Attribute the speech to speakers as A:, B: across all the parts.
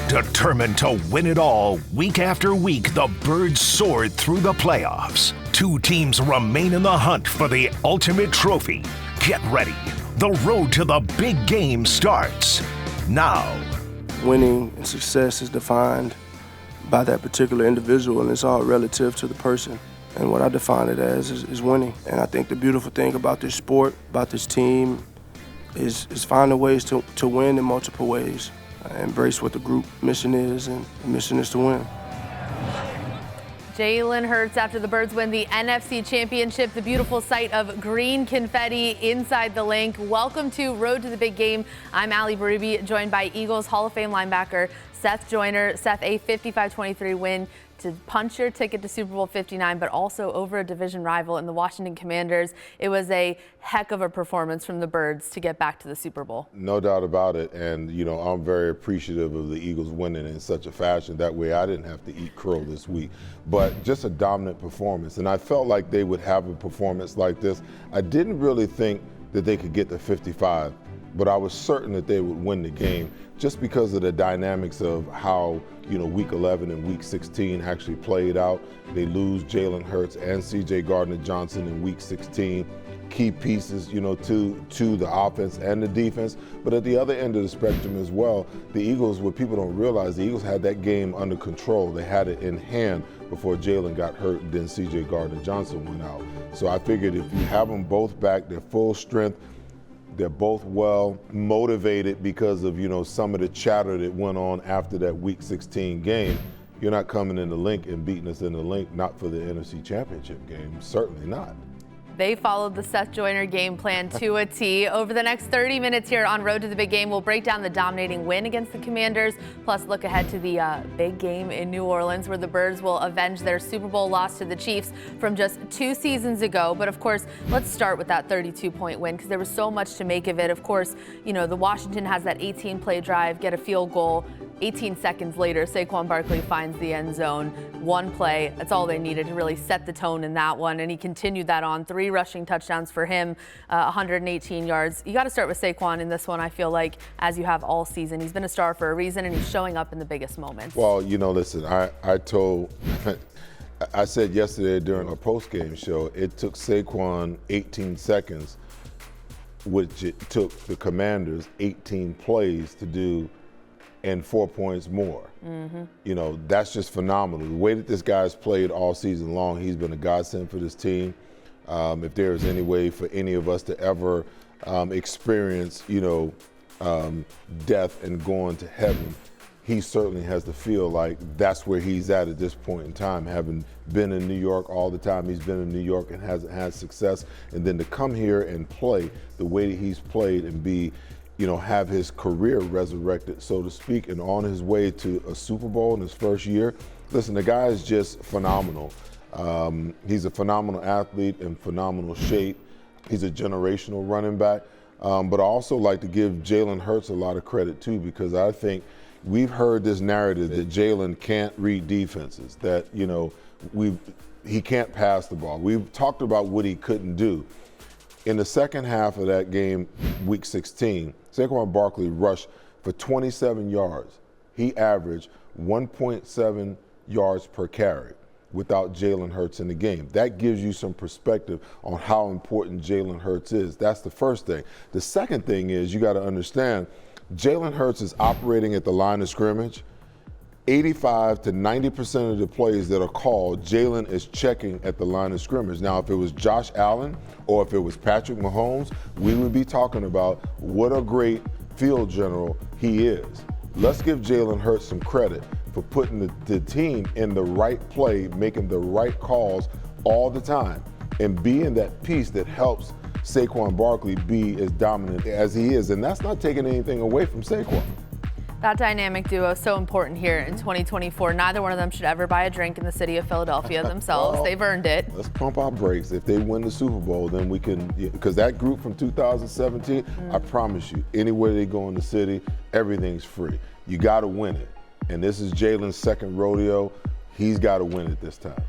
A: Determined to win it all, week after week, the Birds soared through the playoffs. Two teams remain in the hunt for the ultimate trophy. Get ready. The road to the big game starts now.
B: Winning and success is defined by that particular individual, and it's all relative to the person. And what I define it as is winning. And I think the beautiful thing about this sport, about this team, is finding ways to win in multiple ways. Embrace what the group mission is, and the mission is to win.
C: Jalen Hurts after the Birds win the NFC Championship, the beautiful sight of green confetti inside the link. Welcome to Road to the Big Game. I'm Allie Berube, joined by Eagles Hall of Fame linebacker Seth Joyner. Seth, a 55-23 win to punch your ticket to Super Bowl 59, but also over a division rival in the Washington Commanders. It was a heck of a performance from the Birds to get back to the Super Bowl.
D: No doubt about it. And, you know, I'm very appreciative of the Eagles winning in such a fashion. That way I didn't have to eat crow this week. But just a dominant performance. And I felt like they would have a performance like this. I didn't really think that they could get to 55, but I was certain that they would win the game just because of the dynamics of how, you know, week 11 and week 16 actually played out. They lose Jalen Hurts and C.J. Gardner-Johnson in week 16, key pieces, you know, to the offense and the defense. But at the other end of the spectrum as well, the Eagles, what people don't realize, the Eagles had that game under control. They had it in hand before Jalen got hurt, and then C.J. Gardner-Johnson went out. So I figured if you have them both back, they're full strength, they're both well motivated because of, you know, some of the chatter that went on after that Week 16 game. You're not coming in the link and beating us in the link, not for the NFC Championship game, certainly not.
C: They followed the Seth Joyner game plan to a T. Over the next 30 minutes here on Road to the Big Game, we'll break down the dominating win against the Commanders, plus look ahead to the big game in New Orleans where the Birds will avenge their Super Bowl loss to the Chiefs from just 2 seasons ago. But of course, let's start with that 32-point win because there was so much to make of it. Of course, you know, the Washington has that 18-play drive, get a field goal. 18 seconds later, Saquon Barkley finds the end zone. One play, that's all they needed to really set the tone in that one. And he continued that on. 3 rushing touchdowns for him, 118 yards. You got to start with Saquon in this one, I feel like, as you have all season. He's been a star for a reason, and he's showing up in the biggest moments.
D: Well, you know, listen, I said yesterday during a post-game show, it took Saquon 18 seconds, which it took the Commanders 18 plays to do, and 4 points more. Mm-hmm. You know, that's just phenomenal. The way that this guy's played all season long, he's been a godsend for this team. If there is any way for any of us to ever experience, you know, death and going to heaven, he certainly has to feel like that's where he's at this point in time, having been in New York all the time. He's been in New York and hasn't had success. And then to come here and play the way that he's played and be, you know, have his career resurrected, so to speak, and on his way to a Super Bowl in his first year. Listen, the guy is just phenomenal. He's a phenomenal athlete in phenomenal shape. He's a generational running back. But I also like to give Jalen Hurts a lot of credit, too, because I think we've heard this narrative that Jalen can't read defenses, that, you know, he can't pass the ball. We've talked about what he couldn't do. In the second half of that game, week 16, Saquon Barkley rushed for 27 yards. He averaged 1.7 yards per carry without Jalen Hurts in the game. That gives you some perspective on how important Jalen Hurts is. That's the first thing. The second thing is you got to understand Jalen Hurts is operating at the line of scrimmage. 85 to 90% of the plays that are called, Jalen is checking at the line of scrimmage. Now, if it was Josh Allen or if it was Patrick Mahomes, we would be talking about what a great field general he is. Let's give Jalen Hurts some credit for putting the team in the right play, making the right calls all the time, and being that piece that helps Saquon Barkley be as dominant as he is. And that's not taking anything away from Saquon.
C: That dynamic duo is so important here in 2024. Neither one of them should ever buy a drink in the city of Philadelphia themselves.
D: Well,
C: they've earned it.
D: Let's pump our brakes. If they win the Super Bowl, then we can, because that group from 2017, I promise you, anywhere they go in the city, everything's free. You got to win it. And this is Jalen's second rodeo. He's got to win it this time.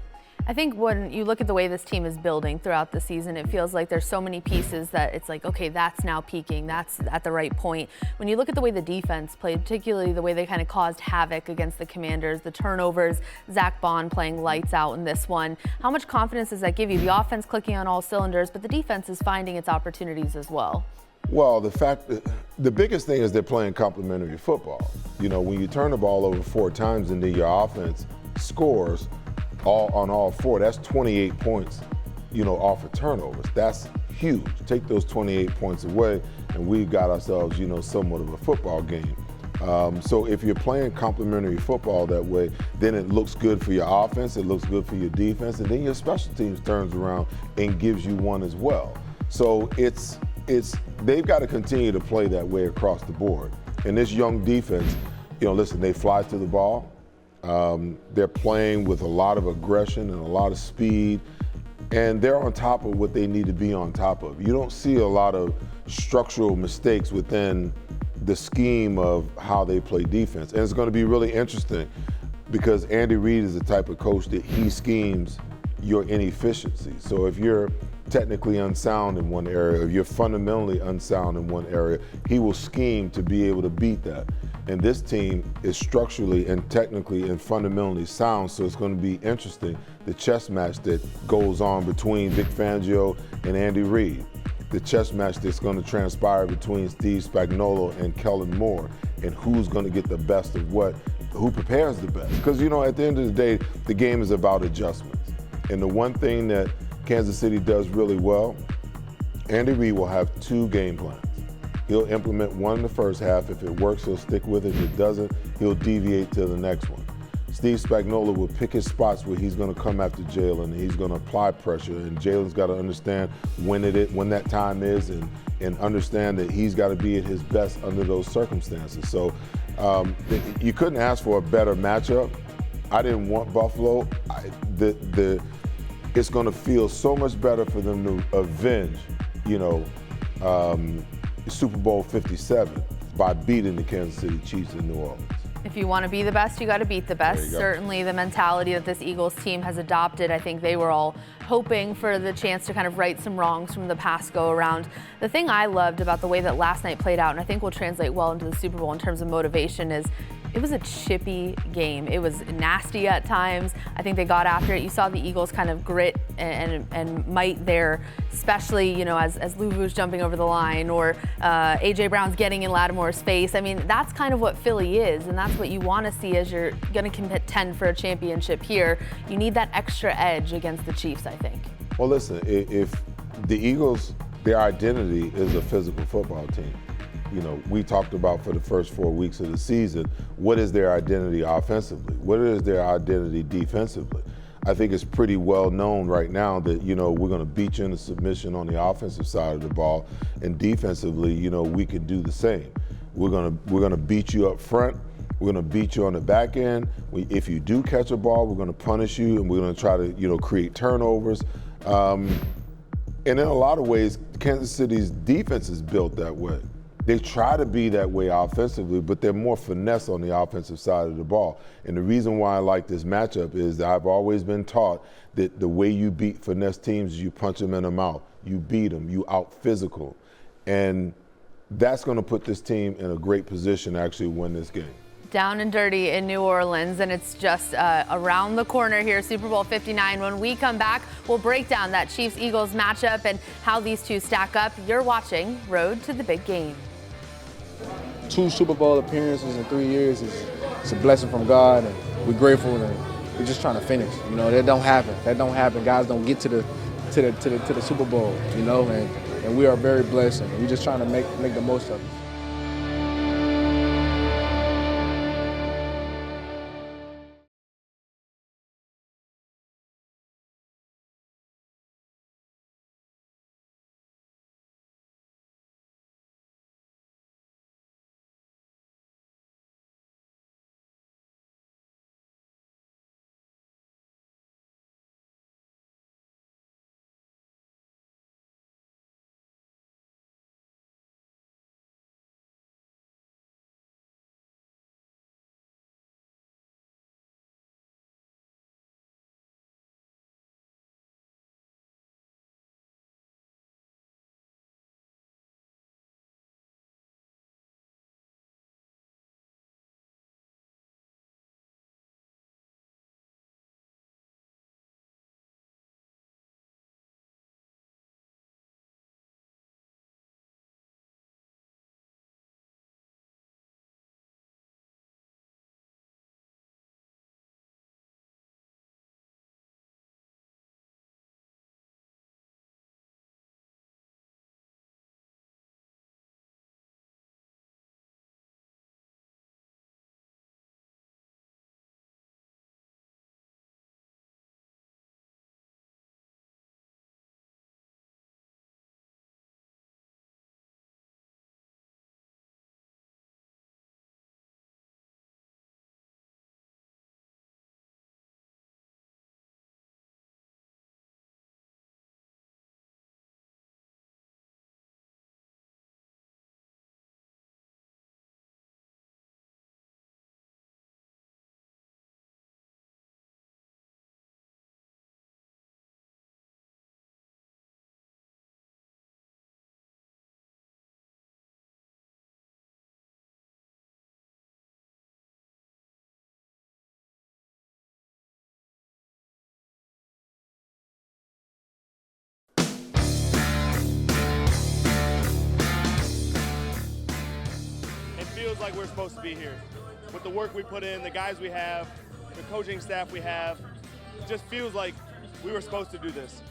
C: I think when you look at the way this team is building throughout the season, it feels like there's so many pieces that it's like, okay, that's now peaking. That's at the right point. When you look at the way the defense played, particularly the way they kind of caused havoc against the Commanders, the turnovers, Zach Bond playing lights out in this one, how much confidence does that give you? The offense clicking on all cylinders, but the defense is finding its opportunities as well.
D: Well, the biggest thing is they're playing complementary football. You know, when you turn the ball over 4 times and then your offense scores on all 4, that's 28 points, you know, off of turnovers. That's huge. Take those 28 points away, and we've got ourselves, you know, somewhat of a football game. So if you're playing complementary football that way, then it looks good for your offense, it looks good for your defense, and then your special teams turns around and gives you one as well. So they've got to continue to play that way across the board. And this young defense, you know, listen, they fly to the ball. They're playing with a lot of aggression and a lot of speed, and they're on top of what they need to be on top of. You don't see a lot of structural mistakes within the scheme of how they play defense. And it's going to be really interesting because Andy Reid is the type of coach that he schemes your inefficiency. So if you're technically unsound in one area, if you're fundamentally unsound in one area, he will scheme to be able to beat that. And this team is structurally and technically and fundamentally sound, so it's going to be interesting, the chess match that goes on between Vic Fangio and Andy Reid, the chess match that's going to transpire between Steve Spagnuolo and Kellen Moore, and who's going to get the best of what, who prepares the best. Because, you know, at the end of the day, the game is about adjustments. And the one thing that Kansas City does really well, Andy Reid will have 2 game plans. He'll implement one in the first half. If it works, he'll stick with it. If it doesn't, he'll deviate to the next one. Steve Spagnuolo will pick his spots where he's going to come after Jalen, and he's going to apply pressure. And Jalen's got to understand when that time is, and understand that he's got to be at his best under those circumstances. So you couldn't ask for a better matchup. I didn't want Buffalo. It's going to feel so much better for them to avenge, you know, Super Bowl 57 by beating the Kansas City Chiefs in New Orleans.
C: If you want to be the best, you got to beat the best. Certainly the mentality that this Eagles team has adopted, I think they were all hoping for the chance to kind of right some wrongs from the past go around. The thing I loved about the way that last night played out, and I think will translate well into the Super Bowl in terms of motivation, is it was a chippy game. It was nasty at times. I think they got after it. You saw the Eagles kind of grit and might there, especially, you know, as Luvu's jumping over the line or A.J. Brown's getting in Lattimore's face. I mean, that's kind of what Philly is, and that's what you want to see as you're going to contend for a championship here. You need that extra edge against the Chiefs, I think.
D: Well, listen, if the Eagles, their identity is a physical football team. You know, we talked about for the first 4 weeks of the season, what is their identity offensively? What is their identity defensively? I think it's pretty well known right now that, you know, we're going to beat you in the submission on the offensive side of the ball, and defensively, you know, we can do the same. We're going to beat you up front. We're going to beat you on the back end. If you do catch a ball, we're going to punish you, and we're going to try to, you know, create turnovers. And in a lot of ways, Kansas City's defense is built that way. They try to be that way offensively, but they're more finesse on the offensive side of the ball. And the reason why I like this matchup is that I've always been taught that the way you beat finesse teams is you punch them in the mouth. You beat them. You out-physical. And that's going to put this team in a great position to actually win this game.
C: Down and dirty in New Orleans, and it's just around the corner here, Super Bowl 59. When we come back, we'll break down that Chiefs-Eagles matchup and how these two stack up. You're watching Road to the Big Game.
E: 2 Super Bowl appearances in 3 years is a blessing from God, and we're grateful, and we're just trying to finish. You know, that don't happen. Guys don't get to the Super Bowl, you know, and we are very blessed, and we're just trying to make the most of it.
F: feels like we're supposed to be here. With the work we put in, the guys we have, the coaching staff we have, it just feels like we were supposed to do this.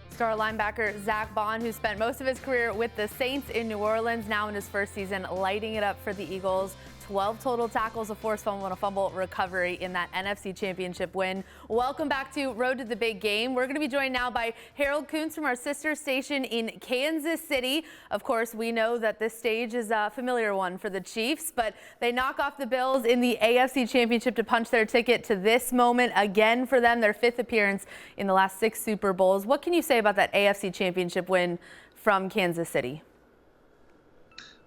C: Star linebacker Zach Bond, who spent most of his career with the Saints in New Orleans, now in his first season lighting it up for the Eagles. 12 total tackles, a forced fumble, and a fumble recovery in that NFC Championship win. Welcome back to Road to the Big Game. We're going to be joined now by Harold Kuntz from our sister station in Kansas City. Of course, we know that this stage is a familiar one for the Chiefs, but they knock off the Bills in the AFC Championship to punch their ticket to this moment again for them, their 5th appearance in the last 6 Super Bowls. What can you say about that AFC Championship win from Kansas City?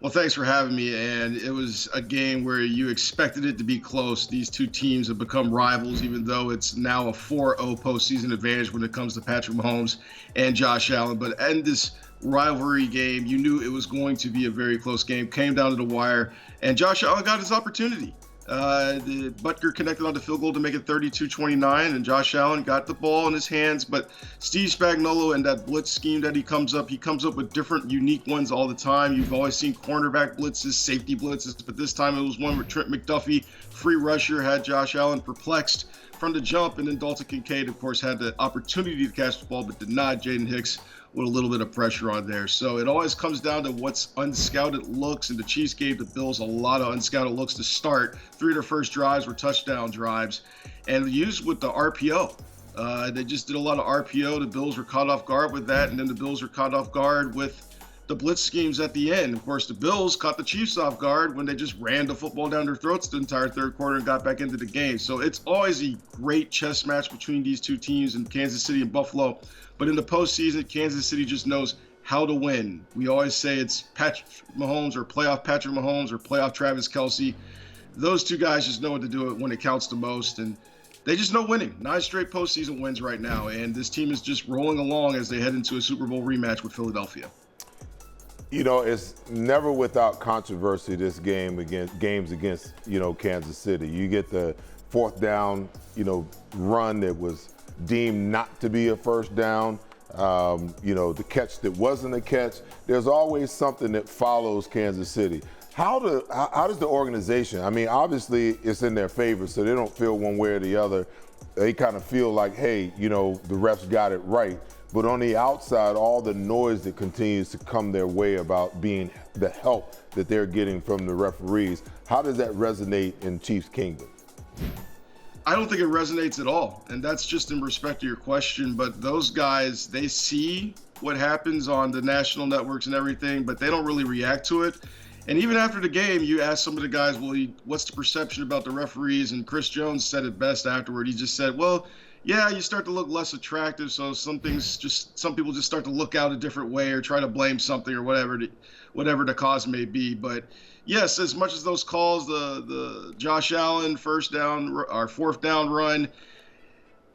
G: Well, thanks for having me. And it was a game where you expected it to be close. These two teams have become rivals, even though it's now a 4-0 postseason advantage when it comes to Patrick Mahomes and Josh Allen. But in this rivalry game, you knew it was going to be a very close game. Came down to the wire, and Josh Allen got his opportunity. The Butker connected on the field goal to make it 32-29, and Josh Allen got the ball in his hands. But Steve Spagnuolo and that blitz scheme that he comes up with different, unique ones all the time. You've always seen cornerback blitzes, safety blitzes, but this time it was one where Trent McDuffie, free rusher, had Josh Allen perplexed from the jump, and then Dalton Kincaid, of course, had the opportunity to catch the ball, but did not. Jaden Hicks with a little bit of pressure on there. So it always comes down to what's unscouted looks, and the Chiefs gave the Bills a lot of unscouted looks to start. 3 of their first drives were touchdown drives, and used with the RPO. They just did a lot of RPO. The Bills were caught off guard with that, and then the Bills were caught off guard with the blitz schemes at the end. Of course, the Bills caught the Chiefs off guard when they just ran the football down their throats the entire third quarter and got back into the game. So it's always a great chess match between these two teams in Kansas City and Buffalo. But in the postseason, Kansas City just knows how to win. We always say it's Patrick Mahomes or playoff Patrick Mahomes or playoff Travis Kelce. Those two guys just know what to do it when it counts the most, and they just know winning. 9 straight postseason wins right now, and this team is just rolling along as they head into a Super Bowl rematch with Philadelphia.
D: You know, it's never without controversy, this games against, Kansas City. You get the 4th down, run that was deemed not to be a first down, the catch that wasn't a catch. There's always something that follows Kansas City. How does the organization, obviously it's in their favor, so they don't feel one way or the other. They kind of feel like, hey, the refs got it right. But on the outside, all the noise that continues to come their way about being the help that they're getting from the referees, how does that resonate in Chiefs Kingdom?
G: I don't think it resonates at all. And that's just in respect to your question. But those guys, they see what happens on the national networks and everything, but they don't really react to it. And even after the game, you ask some of the guys, well, what's the perception about the referees? And Chris Jones said it best afterward. He just said, well, yeah, you start to look less attractive, so some people just start to look out a different way or try to blame something or whatever the cause may be. But yes, as much as those calls, the Josh Allen 4th down run,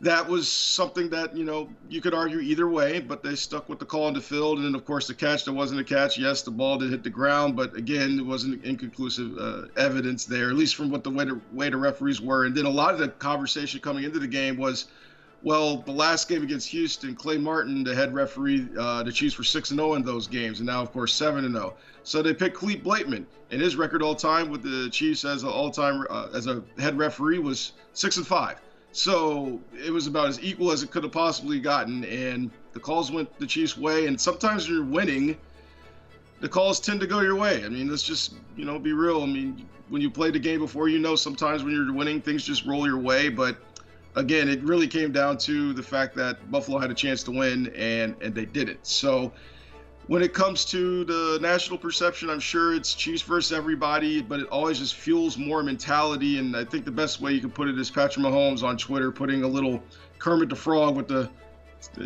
G: that was something that, you could argue either way, but they stuck with the call on the field. And then, of course, the catch that wasn't a catch. Yes, the ball did hit the ground, but again, it wasn't inconclusive evidence there, at least from what the way the referees were. And then a lot of the conversation coming into the game was, well, the last game against Houston, Clay Martin, the head referee, the Chiefs were 6-0 in those games, and now, of course, 7-0. So they picked Clete Blakeman, and his record all time with the Chiefs as a head referee was 6-5. So it was about as equal as it could have possibly gotten, and the calls went the Chiefs' way. And sometimes when you're winning, the calls tend to go your way. Let's just, be real. When you played the game before, sometimes when you're winning, things just roll your way. But again, it really came down to the fact that Buffalo had a chance to win, and they didn't. So when it comes to the national perception, I'm sure it's Chiefs versus everybody, but it always just fuels more mentality. And I think the best way you can put it is Patrick Mahomes on Twitter putting a little Kermit the Frog with the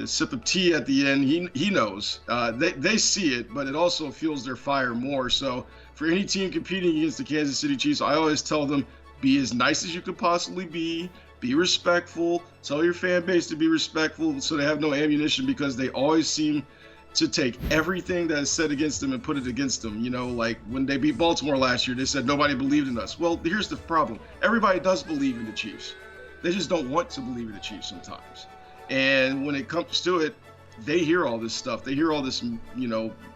G: sip of tea at the end. He knows. They see it, but it also fuels their fire more. So for any team competing against the Kansas City Chiefs, I always tell them, be as nice as you could possibly be respectful, tell your fan base to be respectful so they have no ammunition, because they always seem to take everything that is said against them and put it against them. Like when they beat Baltimore last year, they said nobody believed in us. Well, here's the problem. Everybody does believe in the Chiefs. They just don't want to believe in the Chiefs sometimes. And when it comes to it, they hear all this stuff. They hear all this,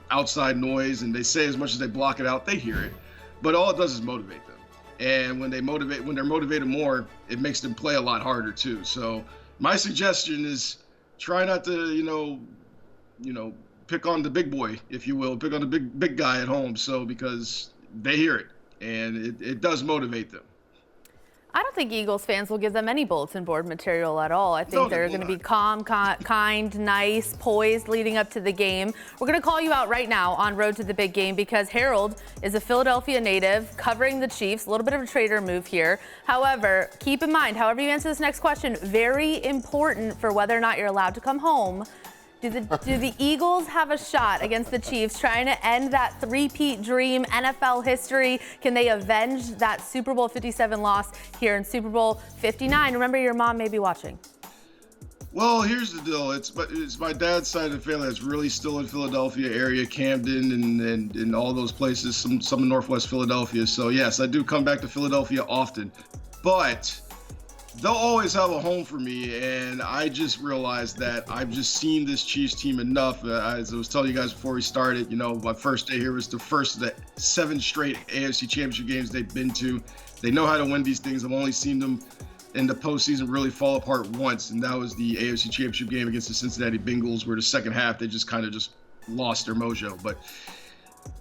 G: outside noise, and they say as much as they block it out, they hear it. but all it does is motivate them. And when they're motivated more, it makes them play a lot harder too. So my suggestion is try not to, pick on the big boy, if you will, pick on the big guy at home. So because they hear it and it does motivate them.
C: I don't think Eagles fans will give them any bulletin board material at all. I think they're going to be calm, kind, nice, poised leading up to the game. We're going to call you out right now on Road to the Big Game because Harold is a Philadelphia native covering the Chiefs. A little bit of a trader move here. However, keep in mind, however you answer this next question, very important for whether or not you're allowed to come home. Do the Eagles have a shot against the Chiefs trying to end that three-peat dream, NFL history? Can they avenge that Super Bowl 57 loss here in Super Bowl 59? Remember, your mom may be watching.
G: Well, here's the deal. It's my dad's side of the family that's really still in Philadelphia area, Camden and all those places, some in Northwest Philadelphia. So yes, I do come back to Philadelphia often, but they'll always have a home for me, and I just realized that I've just seen this Chiefs team enough. As I was telling you guys before we started, my first day here was the first of the 7 straight AFC Championship games they've been to. They know how to win these things. I've only seen them in the postseason really fall apart once, and that was the AFC Championship game against the Cincinnati Bengals, where the second half they just kind of just lost their mojo. But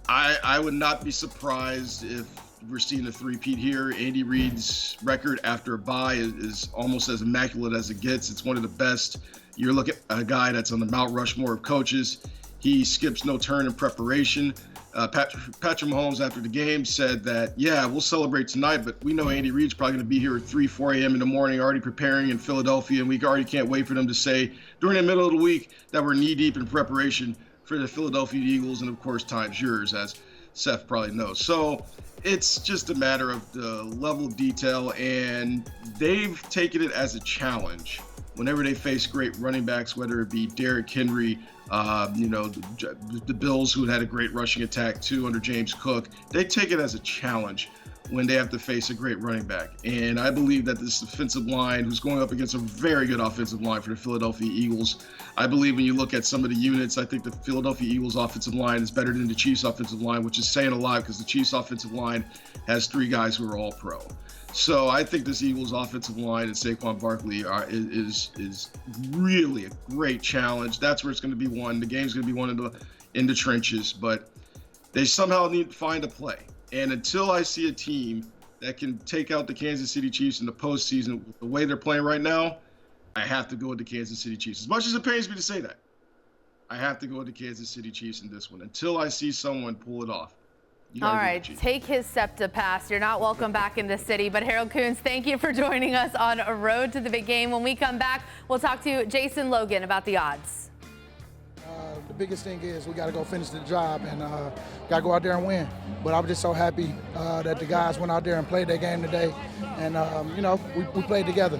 G: I would not be surprised if we're seeing a three-peat here. Andy Reid's record after a bye is almost as immaculate as it gets. It's one of the best. You're looking at a guy that's on the Mount Rushmore of coaches. He skips no turn in preparation. Patrick Mahomes after the game said that, yeah, we'll celebrate tonight, but we know Andy Reid's probably going to be here at 4 a.m. in the morning, already preparing in Philadelphia, and we already can't wait for them to say during the middle of the week that we're knee-deep in preparation for the Philadelphia Eagles, and of course, time's yours, as Seth probably knows. So it's just a matter of the level of detail, and they've taken it as a challenge whenever they face great running backs, whether it be Derrick Henry, the Bills, who had a great rushing attack too under James Cook. They take it as a challenge when they have to face a great running back. And I believe that this defensive line, who's going up against a very good offensive line for the Philadelphia Eagles, I believe when you look at some of the units, I think the Philadelphia Eagles offensive line is better than the Chiefs offensive line, which is saying a lot because the Chiefs offensive line has 3 guys who are all pro. So I think this Eagles offensive line and Saquon Barkley is really a great challenge. That's where it's going to be won. The game's going to be won in the trenches, but they somehow need to find a play. And until I see a team that can take out the Kansas City Chiefs in the postseason with the way they're playing right now, I have to go with the Kansas City Chiefs. As much as it pains me to say that, I have to go with the Kansas City Chiefs in this one until I see someone pull it off.
C: All right, take his SEPTA pass. You're not welcome back in the city. But Harold Coons, thank you for joining us on A Road to the Big Game. When we come back, we'll talk to Jason Logan about the odds.
H: The biggest thing is we got to go finish the job and got to go out there and win. But I'm just so happy that the guys went out there and played their game today. And, we played together.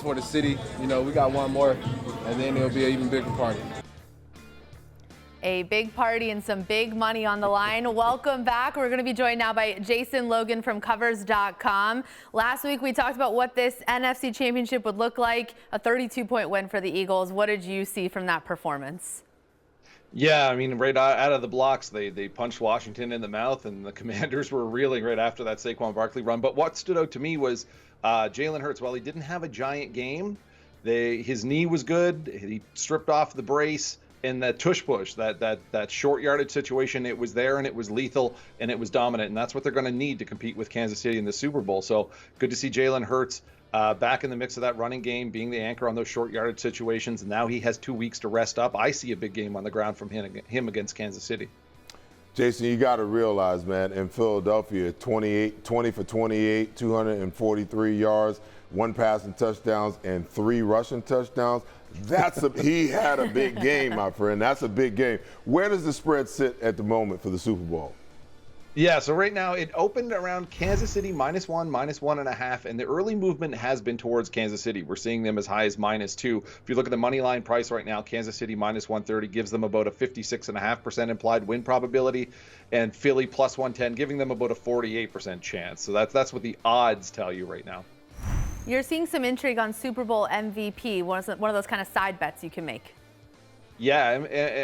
E: for the city. You know, we got one more, and then it'll be an even bigger party.
C: A big party and some big money on the line. Welcome back. We're going to be joined now by Jason Logan from Covers.com. Last week we talked about what this NFC Championship would look like, a 32-point win for the Eagles. What did you see from that performance?
I: Yeah, I mean, right out of the blocks, they punched Washington in the mouth, and the Commanders were reeling right after that Saquon Barkley run. But what stood out to me was Jalen Hurts. While he didn't have a giant game, his knee was good. He stripped off the brace. And that tush push, that short yardage situation, it was there and it was lethal and it was dominant. And that's what they're going to need to compete with Kansas City in the Super Bowl. So good to see Jalen Hurts back in the mix of that running game, being the anchor on those short yardage situations. And now he has 2 weeks to rest up. I see a big game on the ground from him against Kansas City.
D: Jason, you got to realize, man, in Philadelphia, 20 for 28, 243 yards, 1 passing touchdowns, and 3 rushing touchdowns. He had a big game, my friend. That's a big game. Where does the spread sit at the moment for the Super Bowl?
I: Yeah, so right now it opened around Kansas City -1, -1.5, and the early movement has been towards Kansas City. We're seeing them as high as -2. If you look at the money line price right now, Kansas City -130 gives them about a 56.5% implied win probability, and Philly +110 giving them about a 48% chance. So that's what the odds tell you right now.
C: You're seeing some intrigue on Super Bowl MVP, one of those kind of side bets you can make.
I: Yeah,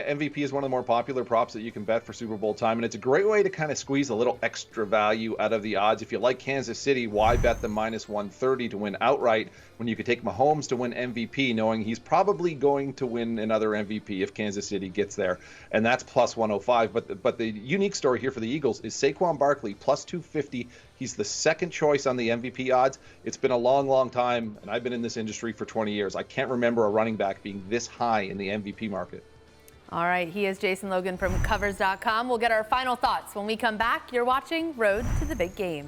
I: MVP is one of the more popular props that you can bet for Super Bowl time, and it's a great way to kind of squeeze a little extra value out of the odds. If you like Kansas City, why bet the -130 to win outright when you could take Mahomes to win MVP, knowing he's probably going to win another MVP if Kansas City gets there, and that's +105. But the unique story here for the Eagles is Saquon Barkley +250. He's the second choice on the MVP odds. It's been a long, long time, and I've been in this industry for 20 years. I can't remember a running back being this high in the MVP market.
C: All right, he is Jason Logan from Covers.com. We'll get our final thoughts when we come back. You're watching Road to the Big Game.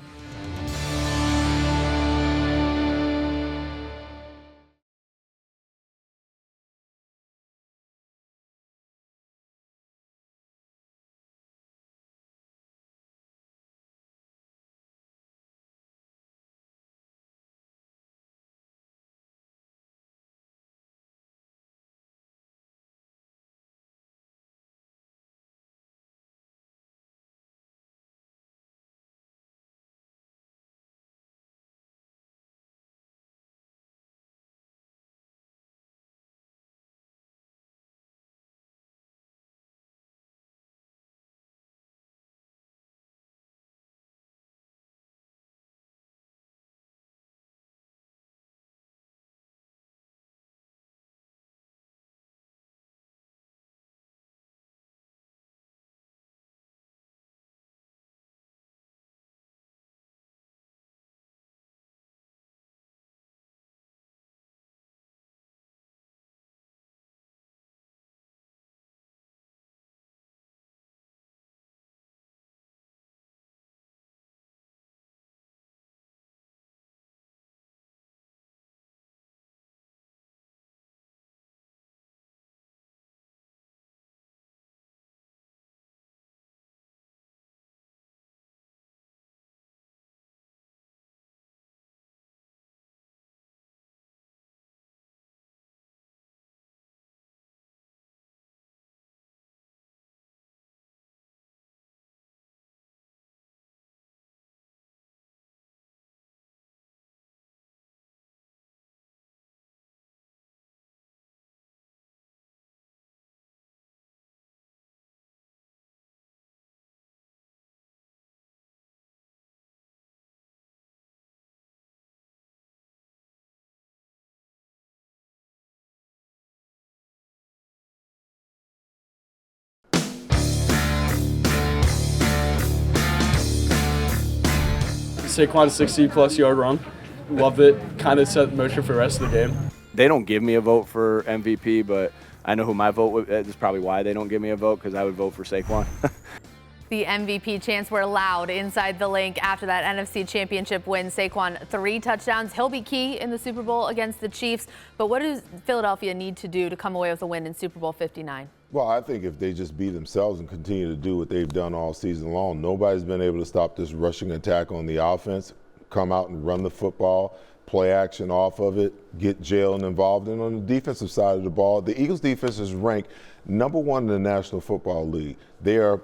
J: Saquon's 60-plus yard run. Love it. Kind of set the motion for the rest of the game.
K: They don't give me a vote for MVP, but I know who my vote would. That's probably why they don't give me a vote, because I would vote for Saquon.
C: The MVP chants were loud inside the link after that NFC Championship win. Saquon, 3 touchdowns. He'll be key in the Super Bowl against the Chiefs. But what does Philadelphia need to do to come away with a win in Super Bowl 59?
D: Well, I think if they just be themselves and continue to do what they've done all season long, nobody's been able to stop this rushing attack on the offense, come out and run the football. play action off of it, get Jalen involved. And on the defensive side of the ball, the Eagles defense is ranked #1 in the National Football League. They are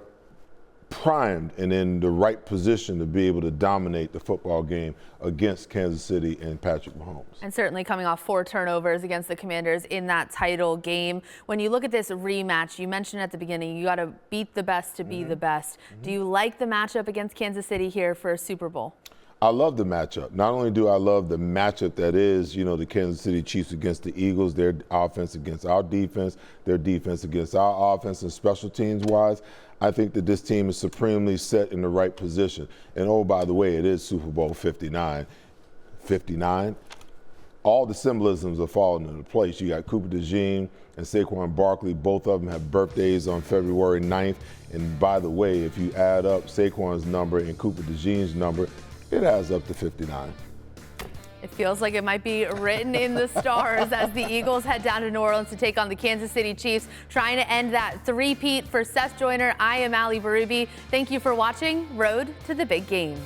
D: primed and in the right position to be able to dominate the football game against Kansas City and Patrick Mahomes.
C: And certainly coming off 4 turnovers against the Commanders in that title game. When you look at this rematch, you mentioned at the beginning, you got to beat the best to be the best. Do you like the matchup against Kansas City here for a Super Bowl?
D: I love the matchup. Not only do I love the matchup that is, the Kansas City Chiefs against the Eagles, their offense against our defense, their defense against our offense, and special teams wise, I think that this team is supremely set in the right position. And oh, by the way, it is Super Bowl 59. 59. All the symbolisms are falling into place. You got Cooper DeJean and Saquon Barkley. Both of them have birthdays on February 9th. And by the way, if you add up Saquon's number and Cooper DeJean's number, it adds up to 59.
C: It feels like it might be written in the stars as the Eagles head down to New Orleans to take on the Kansas City Chiefs, trying to end that three-peat. For Seth Joyner, I am Ali Berube. Thank you for watching Road to the Big Game.